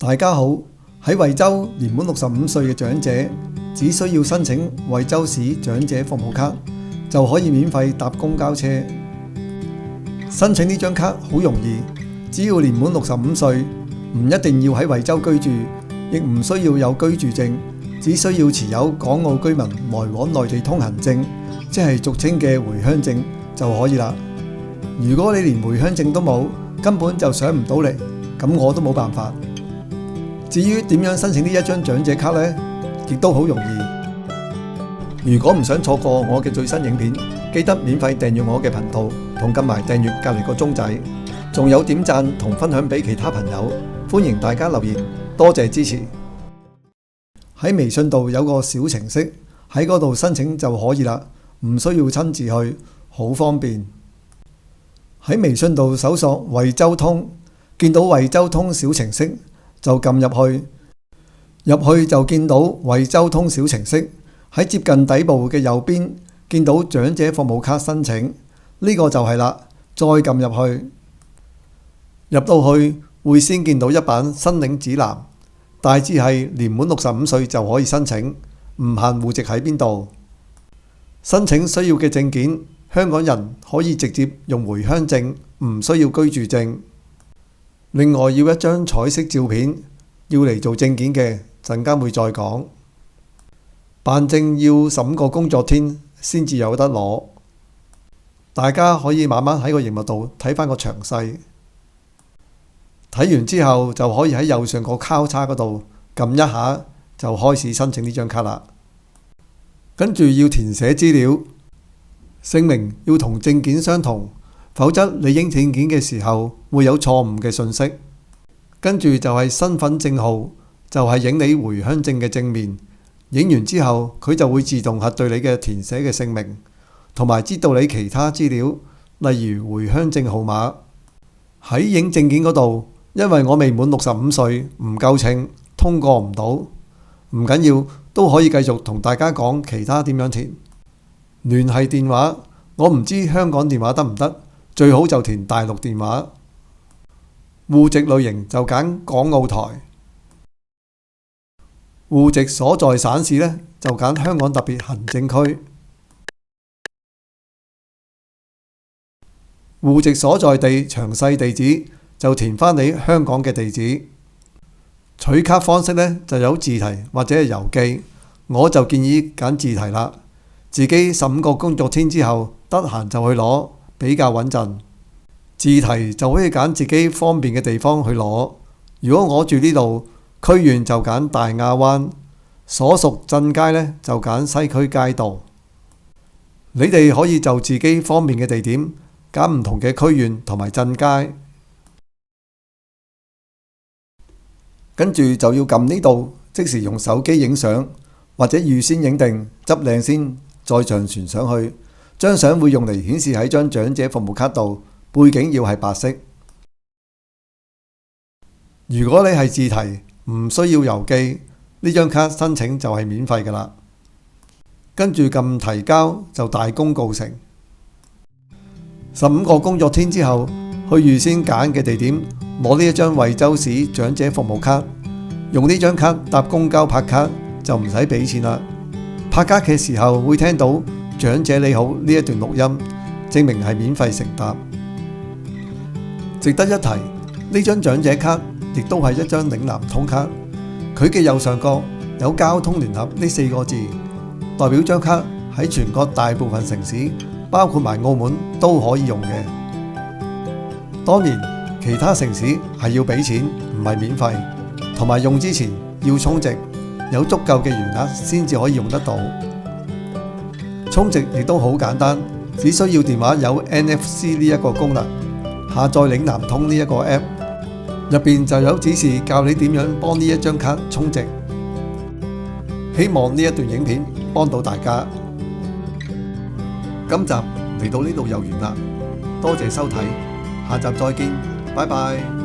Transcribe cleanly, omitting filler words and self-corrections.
大家好，喺惠州年滿65歲嘅長者，只需要申請惠州市長者服務卡，就可以免費搭公交車。申請呢張卡好容易，只要年滿65歲，唔一定要喺惠州居住，亦唔需要有居住證，只需要持有港澳居民來往內地通行證，即係俗稱嘅回鄉證就可以啦。如果你連回鄉證都冇，根本就上唔到嚟，咁我都冇辦法。至於點樣申請呢一張長者卡呢？亦都好容易。如果唔想錯過我嘅最新影片，記得免費訂閱我嘅頻道，同撳埋訂閱隔離個鐘仔，仲有點讚同分享俾其他朋友。歡迎大家留言，多謝支持。喺微信度有個小程式，喺嗰度申請就可以啦，唔需要親自去，好方便。喺微信度搜索惠州通，見到惠州通小程式就撳入去就見到惠州通小程式，喺接近底部嘅右邊見到長者服務卡申請，呢個就係啦。再撳入去，入到去會先見到一版申領指南，大致係年滿65歲就可以申請，唔限戶籍喺邊度。申請需要嘅證件，香港人可以直接用回鄉證，唔需要居住證。另外要一張彩色照片，要嚟做證件嘅，陣間會再講。辦證要15個工作天先至有得攞。大家可以慢慢喺個熒幕度睇返個詳細。睇完之後就可以喺右上個交叉嗰度撳一下，就開始申請呢張卡啦。跟住要填寫資料，姓名要同證件相同，否則你影證件嘅時候會有錯誤嘅信息。跟住就係身份證號，就係影你回鄉證嘅正面。影完之後佢就會自動核對你嘅填寫嘅姓名，同埋知道你其他資料，例如回鄉證號碼。喺影證件嗰度，因為我未滿65歲，唔夠稱，通過唔到。唔緊要，都可以繼續同大家講其他點樣填。聯繫電話，我唔知香港電話得唔得，最好就填大陸電話。戶籍類型就揀港澳台。戶籍所在省市呢，就揀香港特別行政區。戶籍所在地詳細地址就填返你香港嘅地址。取卡方式呢，就有字題或者係郵寄，我就建議揀字題啦。自己15個工作天之後得閒就去攞，比較穩陣。字題就可以揀自己方便嘅地方去攞。如果我住呢度，區縣就揀大亞灣，所屬鎮街呢，就揀西區街道。你哋可以就自己方便嘅地點揀唔同嘅區縣同埋鎮街。跟住就要撳呢度，即時用手機影相，或者預先影定執靚先，再上傳上去。張相會用嚟顯示喺張長者服務卡度，背景要係白色。如果你係字題，唔需要郵寄，呢張卡申請就係免費㗎啦。跟住撳提交就大功告成。15個工作天之後，去預先揀嘅地點攞呢一張惠州市長者服務卡，用呢張卡搭公交拍卡就唔使俾錢啦。拍卡嘅時候會聽到長者你好呢一段錄音，證明係免費乘搭。值得一提，呢張長者卡亦都係一張嶺南通卡，佢嘅右上角有交通聯合呢4個字，代表張卡喺全國大部分城市，包括埋澳門都可以用嘅。當然，其他城市係要俾錢，唔係免費，同埋用之前要充值，有足夠嘅餘額先至可以用得到。充值亦都好簡單，只需要電話有 NFC 呢一個功能，下載嶺南通呢一個 app， 入邊就有指示教你點樣幫呢一張卡充值。希望呢一段影片幫到大家。今集嚟到呢度又完啦，多謝收睇，下集再見，拜拜。